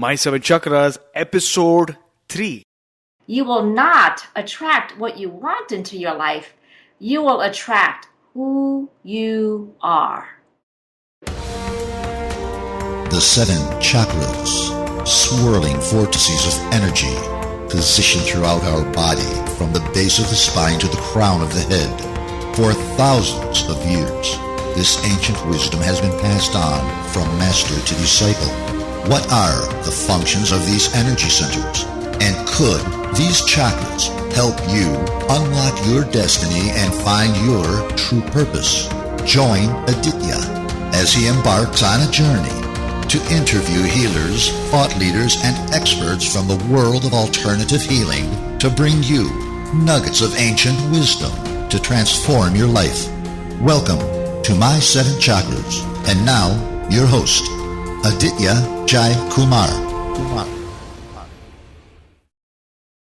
My Seven Chakras, Episode 3. You will not attract what you want into your life. You will attract who you are. The 7 chakras, swirling vortices of energy, positioned throughout our body from the base of the spine to the crown of the head. For thousands of years, this ancient wisdom has been passed on from master to disciple. What are the functions of these energy centers? And could these chakras help you unlock your destiny and find your true purpose? Join Aditya as he embarks on a journey to interview healers, thought leaders, and experts from the world of alternative healing to bring you nuggets of ancient wisdom to transform your life. Welcome to My 7 Chakras. And now, your host, Aditya Jai Kumar.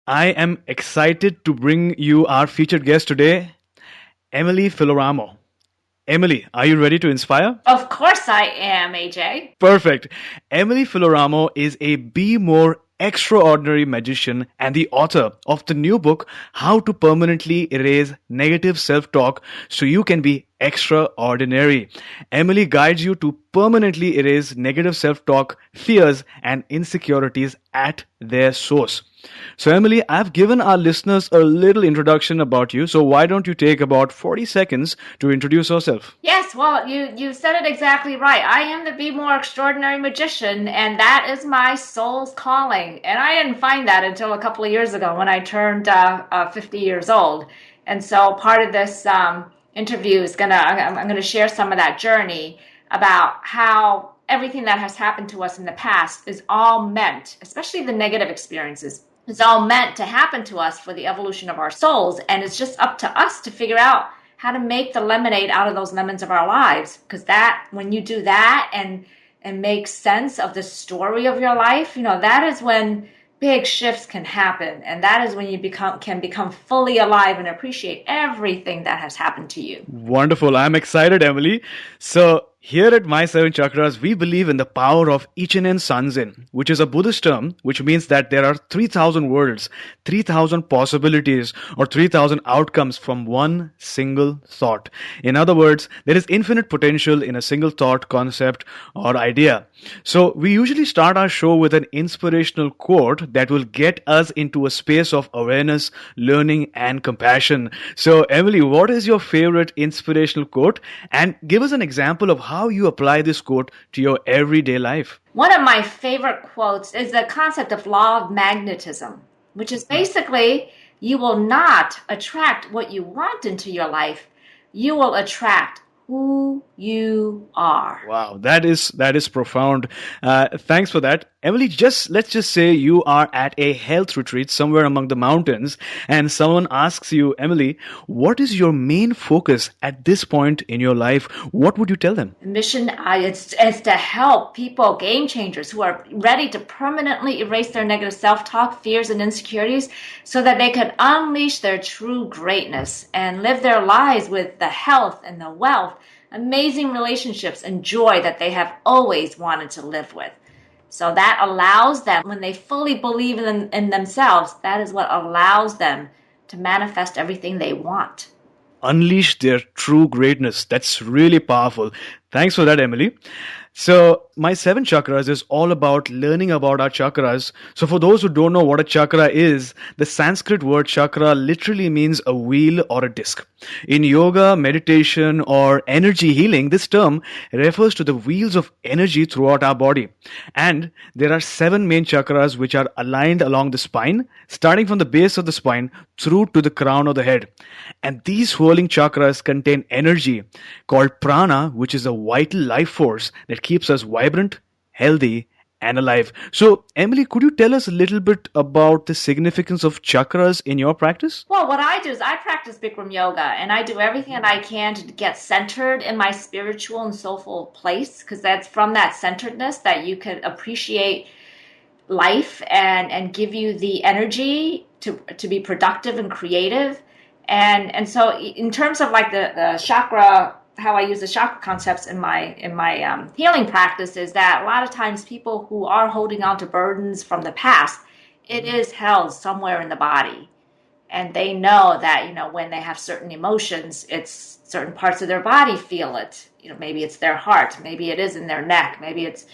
I am excited to bring you our featured guest today, Emily Filloramo. Emily, are you ready to inspire? Of course I am, AJ. Perfect. Emily Filloramo is a Be More Extraordinary magician and the author of the new book, How to Permanently Erase Negative Self-Talk So You Can Be Extraordinary. Emily guides you to permanently erase negative self-talk, fears, and insecurities at their source. So, Emily, I've given our listeners a little introduction about you. So, why don't you take about 40 seconds to introduce yourself? Yes, well, you said it exactly right. I am the Be More Extraordinary magician, and that is my soul's calling. And I didn't find that until a couple of years ago when I turned 50 years old. And so part of this interview is I'm gonna share some of that journey about how everything that has happened to us in the past is all meant, especially the negative experiences, it's all meant to happen to us for the evolution of our souls. And it's just up to us to figure out how to make the lemonade out of those lemons of our lives. Because that, when you do that and make sense of the story of your life, that is when big shifts can happen. And that is when you can become fully alive and appreciate everything that has happened to you. Wonderful. I'm excited, Emily. So, here at My 7 Chakras, we believe in the power of Ichinen Sanzen, which is a Buddhist term, which means that there are 3,000 worlds, 3,000 possibilities, or 3,000 outcomes from one single thought. In other words, there is infinite potential in a single thought, concept, or idea. So we usually start our show with an inspirational quote that will get us into a space of awareness, learning, and compassion. So, Emily, what is your favorite inspirational quote? And give us an example of how you apply this quote to your everyday life. One of my favorite quotes is the concept of law of magnetism, which is basically you will not attract what you want into your life. You will attract who you are. Wow, that is profound. Thanks for that. Emily, let's just say you are at a health retreat somewhere among the mountains and someone asks you, Emily, what is your main focus at this point in your life? What would you tell them? The mission is to help people, game changers, who are ready to permanently erase their negative self-talk, fears, and insecurities so that they can unleash their true greatness and live their lives with the health and the wealth, amazing relationships, and joy that they have always wanted to live with. So that allows them, when they fully believe in themselves, that is what allows them to manifest everything they want. Unleash their true greatness. That's really powerful. Thanks for that, Emily. So, My 7 Chakras is all about learning about our chakras. So, for those who don't know what a chakra is, the Sanskrit word chakra literally means a wheel or a disc. In yoga, meditation, or energy healing, this term refers to the wheels of energy throughout our body. And there are 7 main chakras which are aligned along the spine, starting from the base of the spine through to the crown of the head. And these whirling chakras contain energy called prana, which is a vital life force that keeps us vibrant, healthy, and alive. So, Emily, could you tell us a little bit about the significance of chakras in your practice? Well, what I do is I practice Bikram yoga, and I do everything that I can to get centered in my spiritual and soulful place, because that's from that centeredness that you can appreciate life and give you the energy to be productive and creative. And so in terms of like the chakra how I use the chakra concepts in my healing practice is that a lot of times people who are holding on to burdens from the past, it is held somewhere in the body. And they know that, when they have certain emotions, it's certain parts of their body feel it. Maybe it's their heart, maybe it is in their neck, maybe it's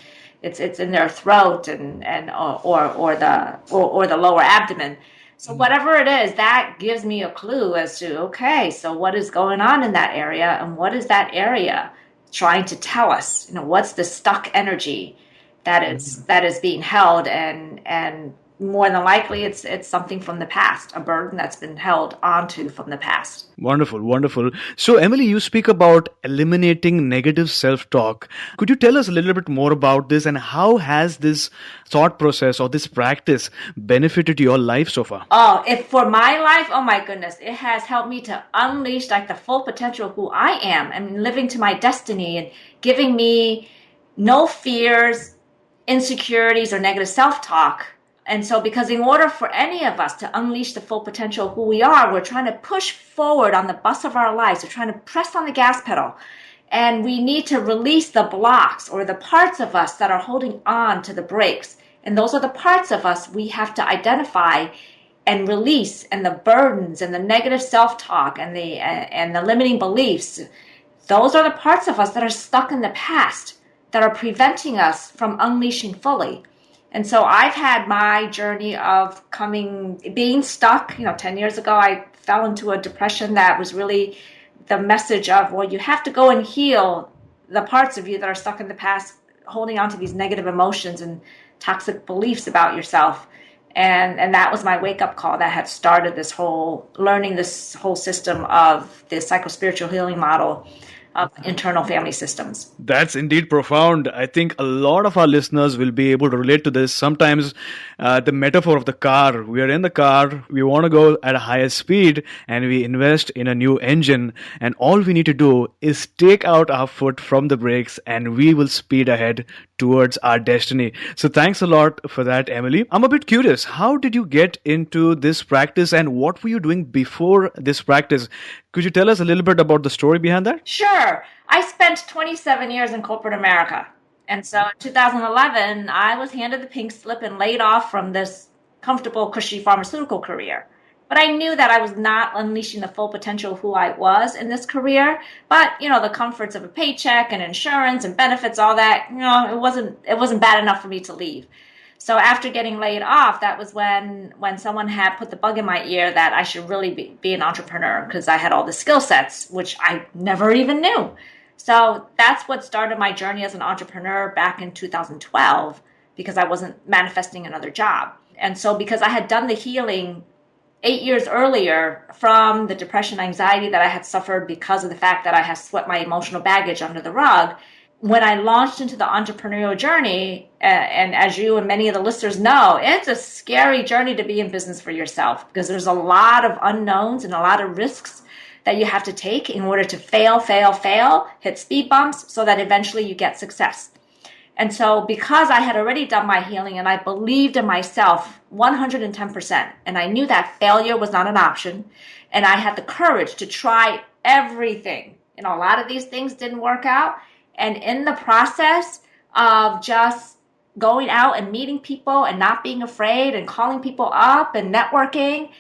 in their throat or the lower abdomen. So whatever it is, that gives me a clue as to, okay, so what is going on in that area, and what is that area trying to tell us? What's the stuck energy that is being held, and more than likely it's something from the past, a burden that's been held onto from the past. Wonderful, wonderful. So, Emily, you speak about eliminating negative self talk. Could you tell us a little bit more about this, and how has this thought process or this practice benefited your life so far? Oh, if for my life, oh my goodness, it has helped me to unleash like the full potential of who I am and living to my destiny, and giving me no fears, insecurities, or negative self talk. And so, because in order for any of us to unleash the full potential of who we are, we're trying to push forward on the bus of our lives. We're trying to press on the gas pedal. And we need to release the blocks or the parts of us that are holding on to the brakes. And those are the parts of us we have to identify and release, and the burdens and the negative self-talk and the limiting beliefs. Those are the parts of us that are stuck in the past, that are preventing us from unleashing fully. And so I've had my journey of being stuck. 10 years ago, I fell into a depression that was really the message of, well, you have to go and heal the parts of you that are stuck in the past, holding on to these negative emotions and toxic beliefs about yourself. And that was my wake-up call that had started learning this whole system of the psychospiritual healing model of internal family systems. That's indeed profound. I think a lot of our listeners will be able to relate to this. Sometimes the metaphor of the car, we are in the car, we want to go at a higher speed, and we invest in a new engine, and all we need to do is take out our foot from the brakes, and we will speed ahead towards our destiny. So thanks a lot for that, Emily. I'm a bit curious. How did you get into this practice, and what were you doing before this practice? Could you tell us a little bit about the story behind that? Sure. I spent 27 years in corporate America. And so in 2011, I was handed the pink slip and laid off from this comfortable, cushy pharmaceutical career. But I knew that I was not unleashing the full potential of who I was in this career. But, the comforts of a paycheck and insurance and benefits, all that, it wasn't bad enough for me to leave. So after getting laid off, that was when someone had put the bug in my ear that I should really be an entrepreneur, because I had all the skill sets, which I never even knew. So that's what started my journey as an entrepreneur back in 2012, because I wasn't manifesting another job. And so because I had done the healing 8 years earlier from the depression, anxiety that I had suffered because of the fact that I had swept my emotional baggage under the rug, when I launched into the entrepreneurial journey, and as you and many of the listeners know, it's a scary journey to be in business for yourself, because there's a lot of unknowns and a lot of risks that you have to take in order to fail, hit speed bumps so that eventually you get success. And so because I had already done my healing and I believed in myself 110%, and I knew that failure was not an option, and I had the courage to try everything. A lot of these things didn't work out. And in the process of just going out and meeting people and not being afraid and calling people up and networking,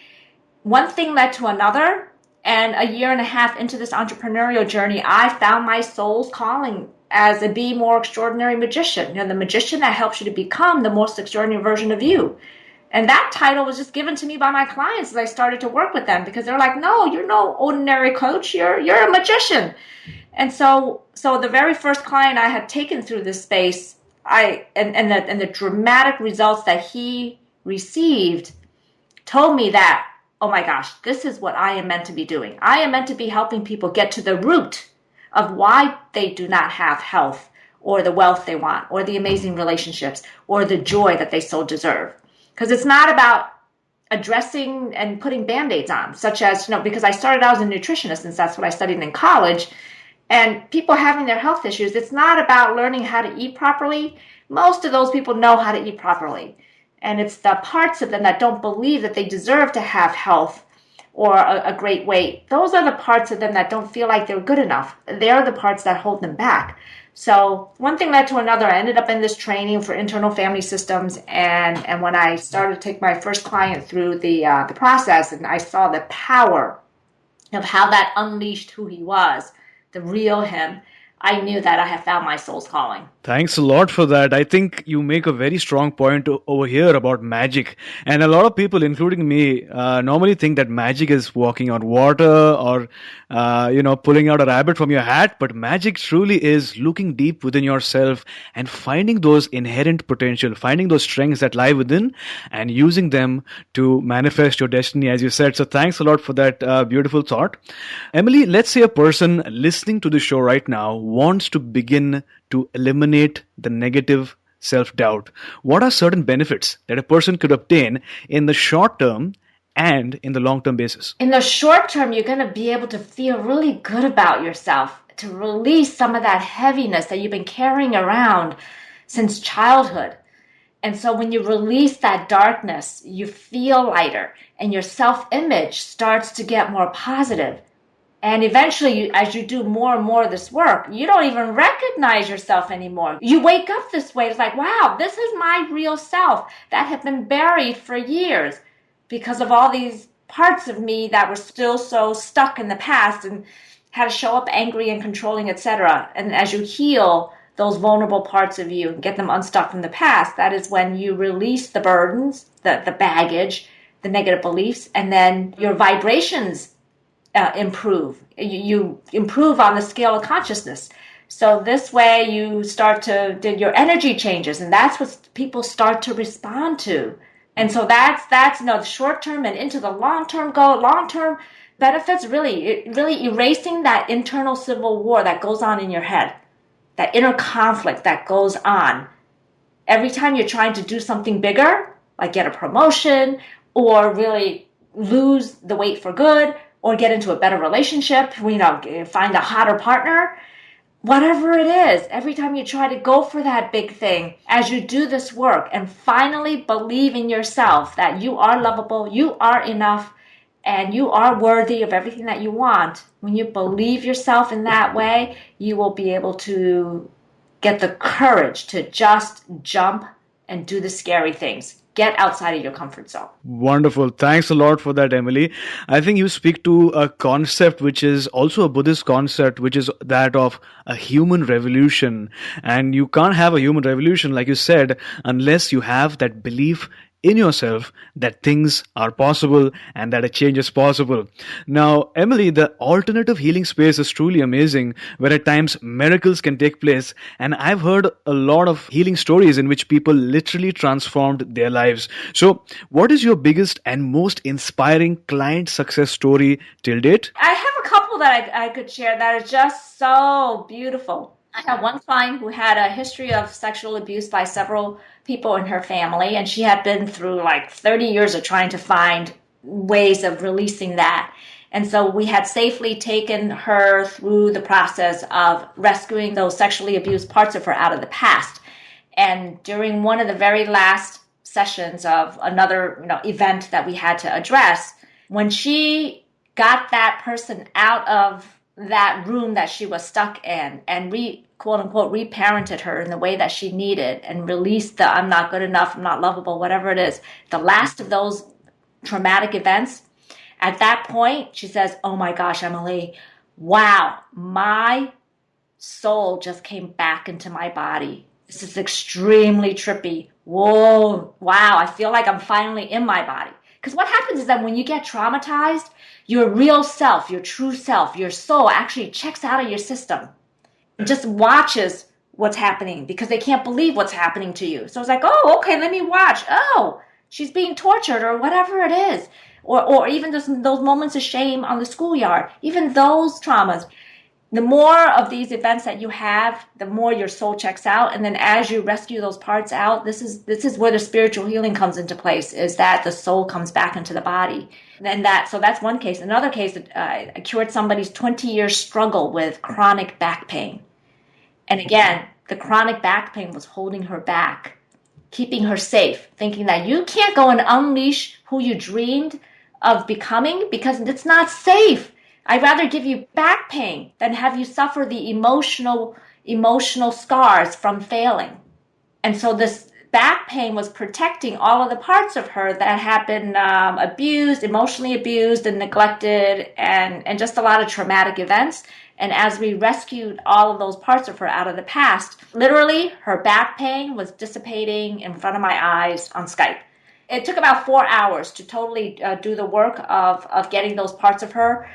one thing led to another. And a year and a half into this entrepreneurial journey, I found my soul's calling as a Be More Extraordinary Magician. The magician that helps you to become the most extraordinary version of you. And that title was just given to me by my clients as I started to work with them, because they're like, no, you're no ordinary coach. You're a magician. And so the very first client I had taken through this space, and the dramatic results that he received told me that, oh my gosh, this is what I am meant to be doing. I am meant to be helping people get to the root of why they do not have health or the wealth they want or the amazing relationships or the joy that they so deserve. Because it's not about addressing and putting Band-Aids on, such as, because I started out as a nutritionist, since that's what I studied in college. And people having their health issues, it's not about learning how to eat properly. Most of those people know how to eat properly. And it's the parts of them that don't believe that they deserve to have health or a great weight. Those are the parts of them that don't feel like they're good enough. They're the parts that hold them back. So one thing led to another. I ended up in this training for internal family systems, and when I started to take my first client through the process, and I saw the power of how that unleashed who he was, the real him, I knew that I had found my soul's calling. Thanks a lot for that. I think you make a very strong point over here about magic. And a lot of people, including me, normally think that magic is walking on water or, pulling out a rabbit from your hat. But magic truly is looking deep within yourself and finding those inherent potential, finding those strengths that lie within and using them to manifest your destiny, as you said. So thanks a lot for that beautiful thought. Emily, let's say a person listening to the show right now wants to begin to eliminate the negative self-doubt. What are certain benefits that a person could obtain in the short term and in the long-term basis? In the short term, you're going to be able to feel really good about yourself, to release some of that heaviness that you've been carrying around since childhood. And so when you release that darkness, you feel lighter and your self-image starts to get more positive. And eventually, as you do more and more of this work, you don't even recognize yourself anymore. You wake up this way. It's like, wow, this is my real self that had been buried for years because of all these parts of me that were still so stuck in the past and had to show up angry and controlling, etc. And as you heal those vulnerable parts of you and get them unstuck from the past, that is when you release the burdens, the baggage, the negative beliefs, and then your vibrations improve. You improve on the scale of consciousness. So this way you start to, your energy changes, and that's what people start to respond to. And so that's the short term and into the long term goal. Long term benefits really erasing that internal civil war that goes on in your head, that inner conflict that goes on every time you're trying to do something bigger, like get a promotion or really lose the weight for good, or get into a better relationship, find a hotter partner, whatever it is. Every time you try to go for that big thing, as you do this work and finally believe in yourself that you are lovable, you are enough, and you are worthy of everything that you want, when you believe yourself in that way, you will be able to get the courage to just jump and do the scary things. Get outside of your comfort zone. Wonderful. Thanks a lot for that, Emily. I think you speak to a concept which is also a Buddhist concept, which is that of a human revolution. And you can't have a human revolution, like you said, unless you have that belief in yourself that things are possible and that a change is possible. Now, Emily, the alternative healing space is truly amazing, where at times miracles can take place. And I've heard a lot of healing stories in which people literally transformed their lives. So, what is your biggest and most inspiring client success story till date? I have a couple that I could share that are just so beautiful. I have one client who had a history of sexual abuse by several people in her family, and she had been through like 30 years of trying to find ways of releasing that. And so we had safely taken her through the process of rescuing those sexually abused parts of her out of the past. And during one of the very last sessions of another event that we had to address, when she got that person out of that room that she was stuck in and quote unquote reparented her in the way that she needed and released the I'm not good enough, I'm not lovable, whatever it is, the last of those traumatic events, at that point she says, oh my gosh, Emily, wow, my soul just came back into my body. This is extremely trippy. Whoa, wow, I feel like I'm finally in my body. Because what happens is that when you get traumatized, your real self, your true self, your soul actually checks out of your system. It just watches what's happening because they can't believe what's happening to you. So it's like, oh, okay, let me watch. Oh, she's being tortured or whatever it is. Or even just those moments of shame on the schoolyard, even those traumas. The more of these events that you have, the more your soul checks out. And then as you rescue those parts out, this is where the spiritual healing comes into place, is that the soul comes back into the body. So that's one case. Another case, I cured somebody's 20-year struggle with chronic back pain. And again, the chronic back pain was holding her back, keeping her safe, thinking that you can't go and unleash who you dreamed of becoming because it's not safe. I'd rather give you back pain than have you suffer the emotional scars from failing. And so this back pain was protecting all of the parts of her that had been abused, emotionally abused and neglected, and just a lot of traumatic events. And as we rescued all of those parts of her out of the past, literally her back pain was dissipating in front of my eyes on Skype. It took about 4 hours to totally do the work of getting those parts of her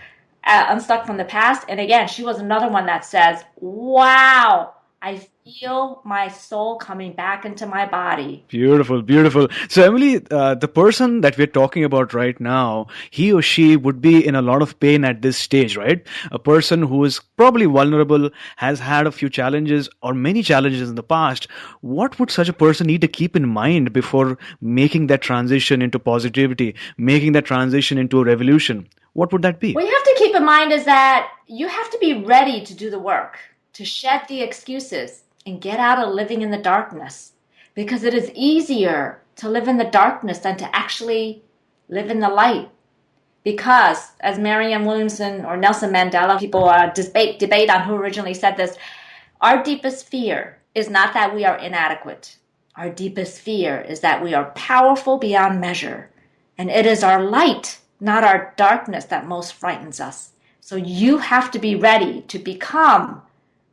unstuck from the past. And again, she was another one that says, wow, I feel my soul coming back into my body. Beautiful, beautiful. So, Emily, the person that we're talking about right now, he or she would be in a lot of pain at this stage, right? A person who is probably vulnerable, has had a few challenges or many challenges in the past. What would such a person need to keep in mind before making that transition into positivity, making that transition into a revolution? What would that be? What you have to keep in mind is that you have to be ready to do the work, to shed the excuses and get out of living in the darkness, because it is easier to live in the darkness than to actually live in the light. Because, as Marianne Williamson or Nelson Mandela, people debate on who originally said this, our deepest fear is not that we are inadequate. Our deepest fear is that we are powerful beyond measure. And it is our light, not our darkness, that most frightens us. So you have to be ready to become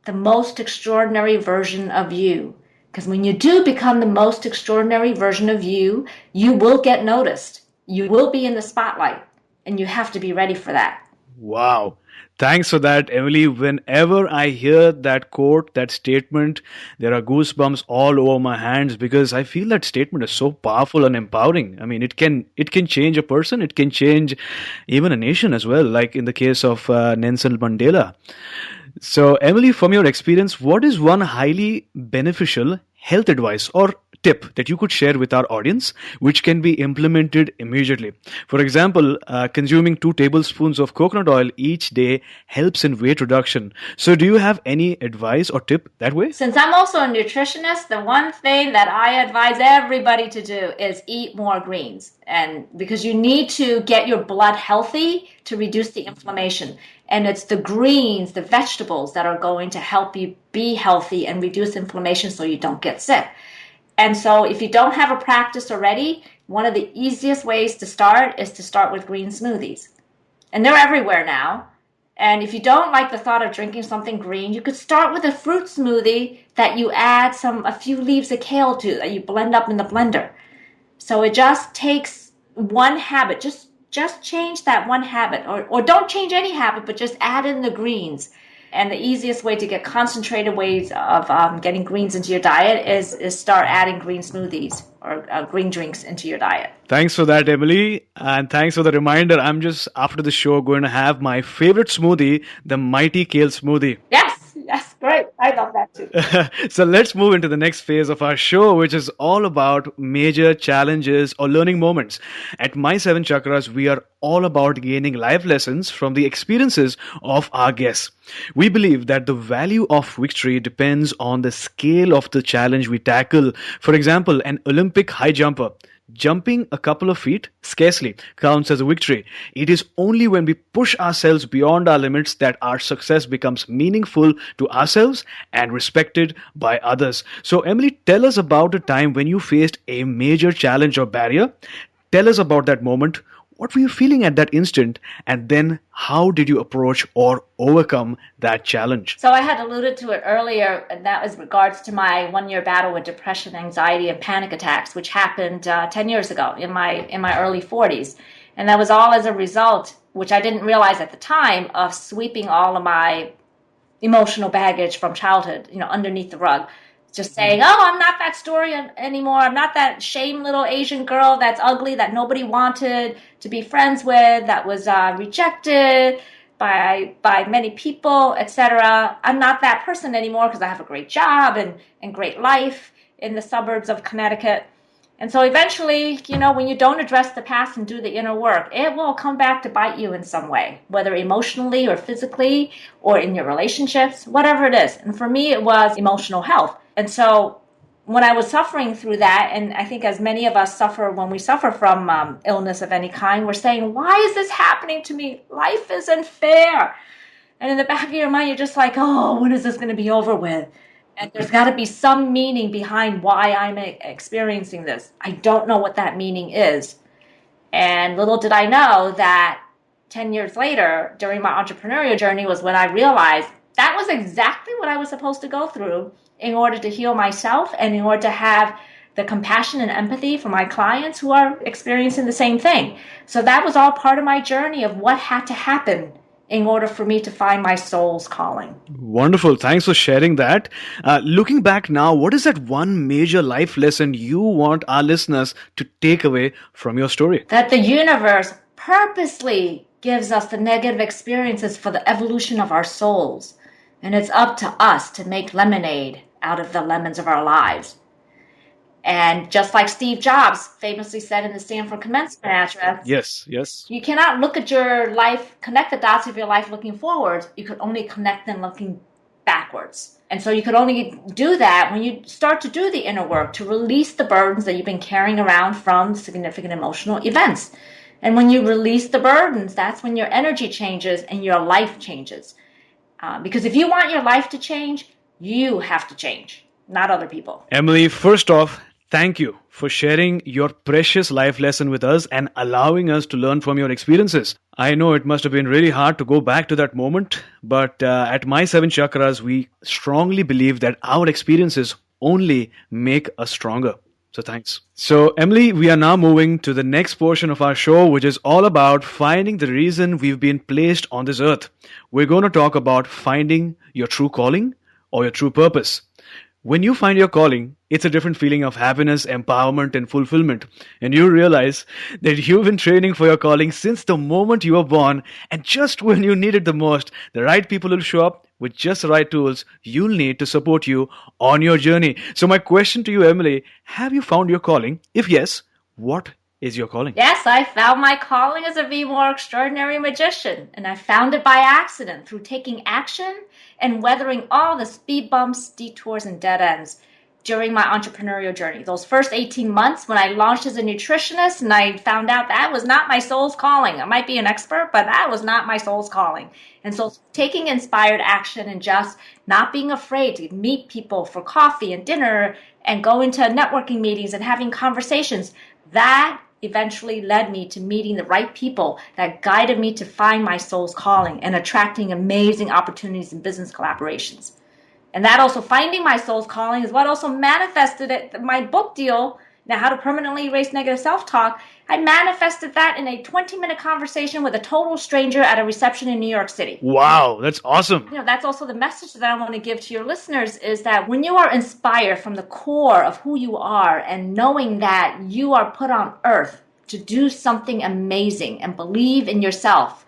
the most extraordinary version of you. Because when you do become the most extraordinary version of you, you will get noticed. You will be in the spotlight. And you have to be ready for that. Wow. Thanks for that, Emily. Whenever I hear that quote, that statement, there are goosebumps all over my hands because I feel that statement is so powerful and empowering. I mean, it can change a person, it can change even a nation as well, like in the case of Nelson Mandela. So, Emily, from your experience, what is one highly beneficial health advice or tip that you could share with our audience which can be implemented immediately? For example, consuming 2 tablespoons of coconut oil each day helps in weight reduction. So, do you have any advice or tip that way? Since I'm also a nutritionist, the one thing that I advise everybody to do is eat more greens. And because you need to get your blood healthy to reduce the inflammation. And it's the greens, the vegetables that are going to help you be healthy and reduce inflammation so you don't get sick. And so if you don't have a practice already, one of the easiest ways to start is to start with green smoothies. And they're everywhere now. And if you don't like the thought of drinking something green, you could start with a fruit smoothie that you add a few leaves of kale to, that you blend up in the blender. So it just takes one habit. Just change that one habit, or don't change any habit, but just add in the greens. And the easiest way to get concentrated ways of getting greens into your diet is start adding green smoothies or green drinks into your diet. Thanks for that, Emily. And thanks for the reminder. I'm just, after the show, going to have my favorite smoothie, the Mighty Kale Smoothie. Yes, great. I love that too. So let's move into the next phase of our show, which is all about major challenges or learning moments. At My 7 Chakras, we are all about gaining life lessons from the experiences of our guests. We believe that the value of victory depends on the scale of the challenge we tackle. For example, an Olympic high jumper jumping a couple of feet scarcely counts as a victory. It is only when we push ourselves beyond our limits that our success becomes meaningful to ourselves and respected by others. So, Emily, tell us about a time when you faced a major challenge or barrier. Tell us about that moment. What were you feeling at that instant? And then how did you approach or overcome that challenge? So I had alluded to it earlier, and that was regards to my 1-year battle with depression, anxiety, and panic attacks, which happened 10 years ago in my early 40s. And that was all as a result, which I didn't realize at the time, of sweeping all of my emotional baggage from childhood, underneath the rug. Just saying, oh, I'm not that story anymore. I'm not that shame little Asian girl that's ugly, that nobody wanted to be friends with, that was rejected by many people, etc. I'm not that person anymore because I have a great job and great life in the suburbs of Connecticut. And so eventually, when you don't address the past and do the inner work, it will come back to bite you in some way, whether emotionally or physically or in your relationships, whatever it is. And for me, it was emotional health. And so when I was suffering through that, and I think as many of us suffer when we suffer from illness of any kind, we're saying, why is this happening to me? Life isn't fair. And in the back of your mind, you're just like, oh, when is this going to be over with? And there's got to be some meaning behind why I'm experiencing this. I don't know what that meaning is. And little did I know that 10 years later, during my entrepreneurial journey, was when I realized that was exactly what I was supposed to go through in order to heal myself and in order to have the compassion and empathy for my clients who are experiencing the same thing. So that was all part of my journey of what had to happen in order for me to find my soul's calling. Wonderful. Thanks for sharing that. Looking back now, what is that one major life lesson you want our listeners to take away from your story? That the universe purposely gives us the negative experiences for the evolution of our souls. And it's up to us to make lemonade out of the lemons of our lives. And just like Steve Jobs famously said in the Stanford Commencement Address, Yes. you cannot look at your life, connect the dots of your life looking forward. You could only connect them looking backwards. And so you could only do that when you start to do the inner work to release the burdens that you've been carrying around from significant emotional events. And when you release the burdens, that's when your energy changes and your life changes. Because if you want your life to change, you have to change, not other people. Emily, first off, thank you for sharing your precious life lesson with us and allowing us to learn from your experiences. I know it must have been really hard to go back to that moment, but at My Seven Chakras, we strongly believe that our experiences only make us stronger. So thanks. So, Emily, we are now moving to the next portion of our show, which is all about finding the reason we've been placed on this earth. We're going to talk about finding your true calling or your true purpose. When you find your calling, it's a different feeling of happiness, empowerment, and fulfillment. And you realize that you've been training for your calling since the moment you were born, and just when you need it the most, the right people will show up with just the right tools you'll need to support you on your journey. So my question to you, Emily, have you found your calling? If yes, what is your calling? Yes, I found my calling as a Be More Extraordinary Magician, and I found it by accident through taking action and weathering all the speed bumps, detours, and dead ends during my entrepreneurial journey. Those first 18 months when I launched as a nutritionist and I found out that was not my soul's calling. I might be an expert, but that was not my soul's calling. And so taking inspired action and just not being afraid to meet people for coffee and dinner and go into networking meetings and having conversations, that eventually led me to meeting the right people that guided me to find my soul's calling and attracting amazing opportunities in business collaborations. And that also, finding my soul's calling, is what also manifested it. My book deal, Now How to Permanently Erase Negative Self-Talk, I manifested that in a 20-minute conversation with a total stranger at a reception in New York City. Wow, that's awesome. That's also the message that I want to give to your listeners, is that when you are inspired from the core of who you are and knowing that you are put on earth to do something amazing and believe in yourself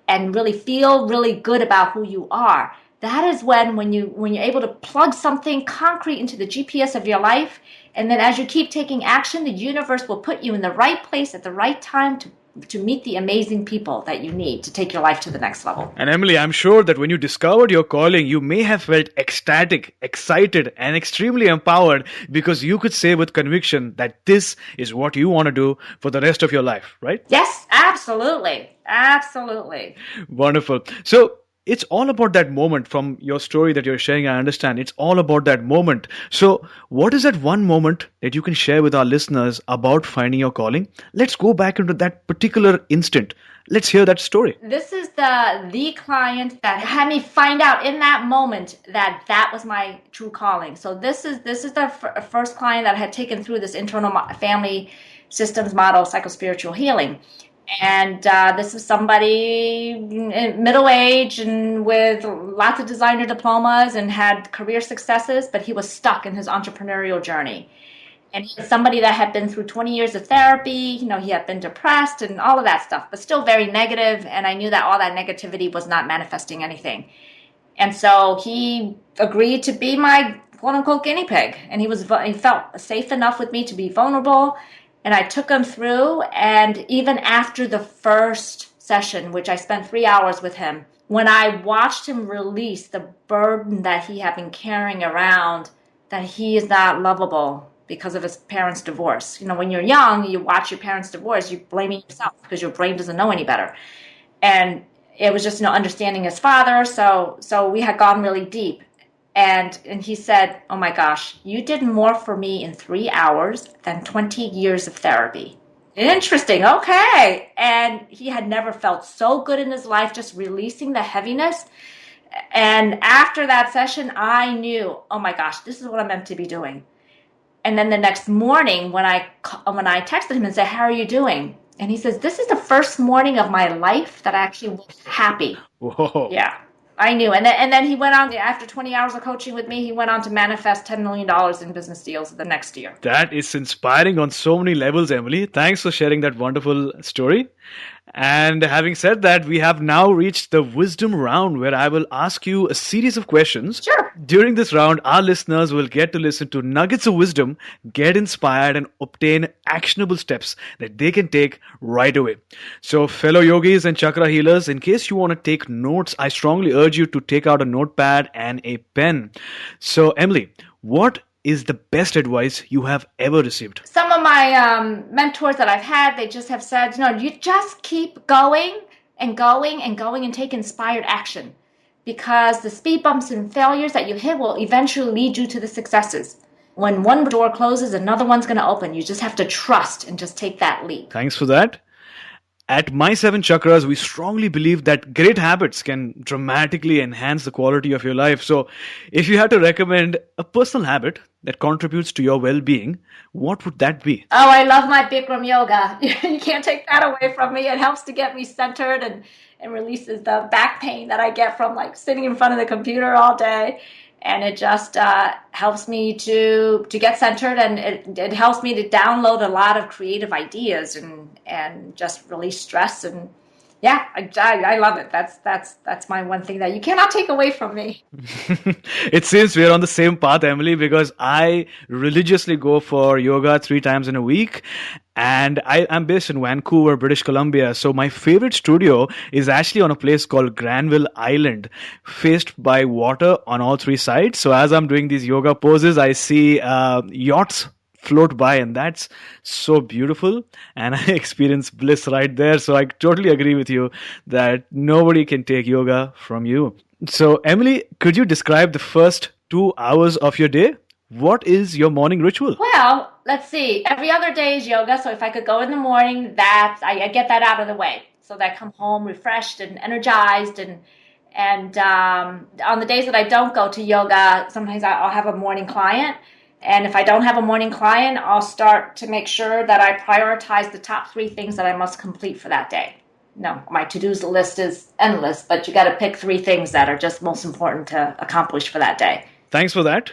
and really feel really good about who you are, that is when you're able to plug something concrete into the GPS of your life, and then as you keep taking action, the universe will put you in the right place at the right time to meet the amazing people that you need to take your life to the next level. And Emily, I'm sure that when you discovered your calling, you may have felt ecstatic, excited, and extremely empowered, because you could say with conviction that this is what you want to do for the rest of your life, right? Yes, absolutely. Absolutely. Wonderful. So it's all about that moment from your story that you're sharing. I understand it's all about that moment. So what is that one moment that you can share with our listeners about finding your calling? Let's go back into that particular instant. Let's hear that story. This is the client that had me find out in that moment that was my true calling. So this is the first client that I had taken through this internal family systems model, psychospiritual healing. And this is somebody middle age and with lots of designer diplomas and had career successes, but he was stuck in his entrepreneurial journey. And he's somebody that had been through 20 years of therapy. He had been depressed and all of that stuff, but still very negative. And I knew that all that negativity was not manifesting anything. And so he agreed to be my quote unquote guinea pig. And he felt safe enough with me to be vulnerable. And I took him through, and even after the first session, which I spent 3 hours with him, when I watched him release the burden that he had been carrying around that he is not lovable because of his parents' divorce. When you're young, you watch your parents divorce, you're blaming yourself because your brain doesn't know any better. And it was just, understanding his father. So we had gone really deep. And he said, oh my gosh, you did more for me in 3 hours than 20 years of therapy. Interesting. Okay. And he had never felt so good in his life, just releasing the heaviness. And after that session, I knew, oh my gosh, this is what I'm meant to be doing. And then the next morning, when I texted him and said, how are you doing? And he says, this is the first morning of my life that I actually was happy. Whoa. Yeah, I knew. And then he went on, after 20 hours of coaching with me, he went on to manifest $10 million in business deals the next year. That is inspiring on so many levels, Emily. Thanks for sharing that wonderful story. And having said that, we have now reached the wisdom round where I will ask you a series of questions. Sure. During this round, our listeners will get to listen to nuggets of wisdom, get inspired, and obtain actionable steps that they can take right away. So, fellow yogis and chakra healers, in case you want to take notes, I strongly urge you to take out a notepad and a pen. So, Emily, what is the best advice you have ever received? Some of my mentors that I've had, they just have said, you just keep going and going and going and take inspired action, because the speed bumps and failures that you hit will eventually lead you to the successes. When one door closes, another one's going to open. You just have to trust and just take that leap. Thanks for that. At My Seven Chakras, we strongly believe that great habits can dramatically enhance the quality of your life. So, if you had to recommend a personal habit that contributes to your well-being, what would that be? Oh, I love my Bikram yoga. You can't take that away from me. It helps to get me centered and releases the back pain that I get from sitting in front of the computer all day. And it just helps me to get centered, and it helps me to download a lot of creative ideas and just release stress. And yeah, I love it. That's my one thing that you cannot take away from me. It seems we're on the same path, Emily, because I religiously go for yoga 3 times in a week. And I'm based in Vancouver, British Columbia. So my favorite studio is actually on a place called Granville Island, faced by water on all 3 sides. So as I'm doing these yoga poses, I see yachts float by, and that's so beautiful, and I experience bliss right there. So I totally agree with you that nobody can take yoga from you. So Emily, could you describe the first 2 hours of your day? What is your morning ritual? Well, let's see. Every other day is yoga. So if I could go in the morning, I get that out of the way, so that I come home refreshed and energized. And on the days that I don't go to yoga, sometimes I'll have a morning client. And if I don't have a morning client, I'll start to make sure that I prioritize the top 3 things that I must complete for that day. No, my to-dos list is endless, but you got to pick 3 things that are just most important to accomplish for that day. Thanks for that.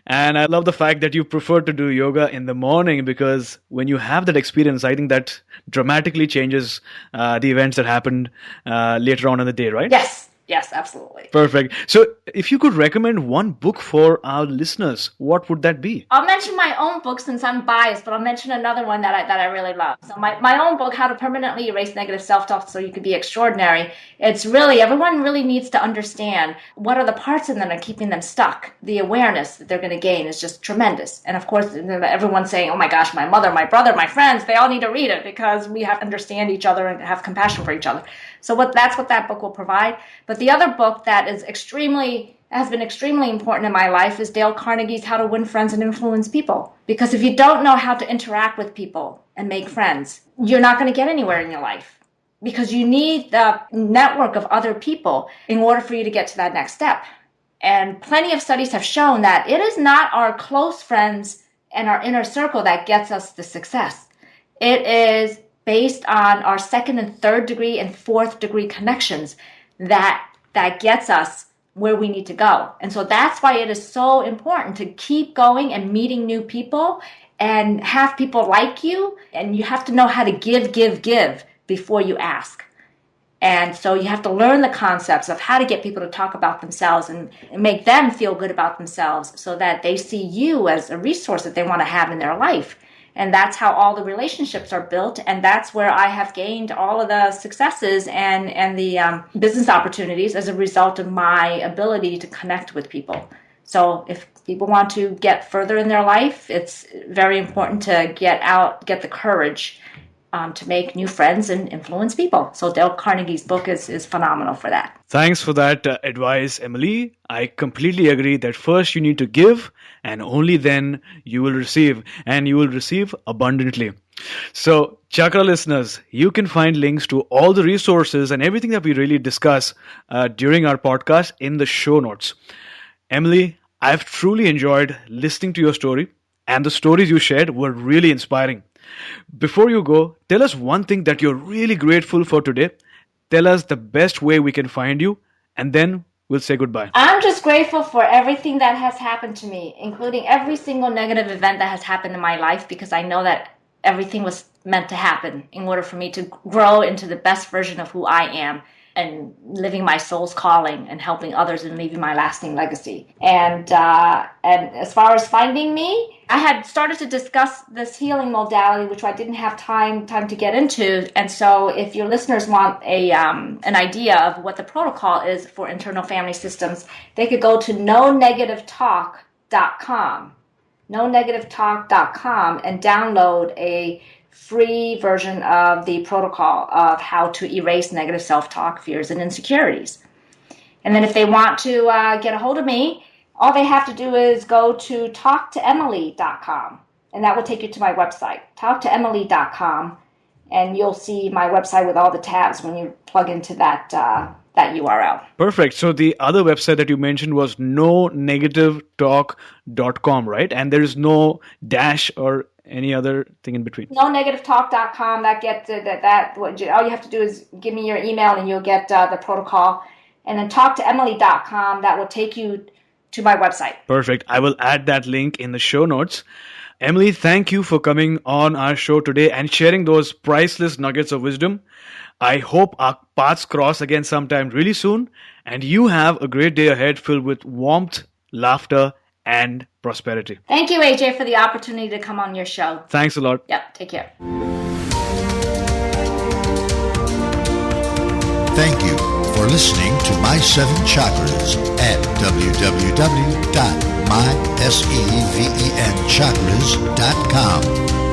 And I love the fact that you prefer to do yoga in the morning, because when you have that experience, I think that dramatically changes the events that happened later on in the day, right? Yes, absolutely. Perfect. So if you could recommend one book for our listeners, what would that be? I'll mention my own book since I'm biased, but I'll mention another one that I really love. So my own book, How to Permanently Erase Negative Self-Talk So You Can Be Extraordinary. It's really, everyone really needs to understand what are the parts in them that are keeping them stuck. The awareness that they're going to gain is just tremendous. And of course, everyone's saying, oh my gosh, my mother, my brother, my friends, they all need to read it, because we have to understand each other and have compassion for each other. So that's what that book will provide. But the other book that has been extremely important in my life is Dale Carnegie's How to Win Friends and Influence People. Because if you don't know how to interact with people and make friends, you're not going to get anywhere in your life. Because you need the network of other people in order for you to get to that next step. And plenty of studies have shown that it is not our close friends and our inner circle that gets us the success. It is based on our 2nd and 3rd degree and 4th degree connections that gets us where we need to go. And so that's why it is so important to keep going and meeting new people and have people like you. And you have to know how to give before you ask. And so you have to learn the concepts of how to get people to talk about themselves and make them feel good about themselves, so that they see you as a resource that they want to have in their life. And that's how all the relationships are built. And that's where I have gained all of the successes and the business opportunities as a result of my ability to connect with people. So if people want to get further in their life, it's very important to get the courage to make new friends and influence people. So Dale Carnegie's book is phenomenal for that. Thanks for that advice, Emily. I completely agree that first you need to give, and only then you will receive, and you will receive abundantly. So, Chakra listeners, you can find links to all the resources and everything that we really discuss during our podcast in the show notes. Emily, I've truly enjoyed listening to your story, and the stories you shared were really inspiring. Before you go, tell us one thing that you're really grateful for today. Tell us the best way we can find you, and then we'll say goodbye. I'm just grateful for everything that has happened to me, including every single negative event that has happened in my life, because I know that everything was meant to happen in order for me to grow into the best version of who I am and living my soul's calling and helping others and leaving my lasting legacy. And as far as finding me, I had started to discuss this healing modality, which I didn't have time to get into. And so if your listeners want an idea of what the protocol is for internal family systems, they could go to nonegativetalk.com and download a free version of the protocol of how to erase negative self-talk, fears, and insecurities. And then if they want to get a hold of me, all they have to do is go to talktoemily.com, and that will take you to my website, talktoemily.com, and you'll see my website with all the tabs when you plug into that URL. Perfect. So the other website that you mentioned was nonegativetalk.com, right? And there is no dash or any other thing in between. Nonegativetalk.com. All you have to do is give me your email and you'll get the protocol. And then talktoemily.com. That will take you to my website. Perfect. I will add that link in the show notes. Emily, thank you for coming on our show today and sharing those priceless nuggets of wisdom. I hope our paths cross again sometime really soon, and you have a great day ahead filled with warmth, laughter, and prosperity. Thank you, AJ, for the opportunity to come on your show. Thanks a lot. Yep, take care. Thank you for listening to My Seven Chakras at www.mysevenchakras.com.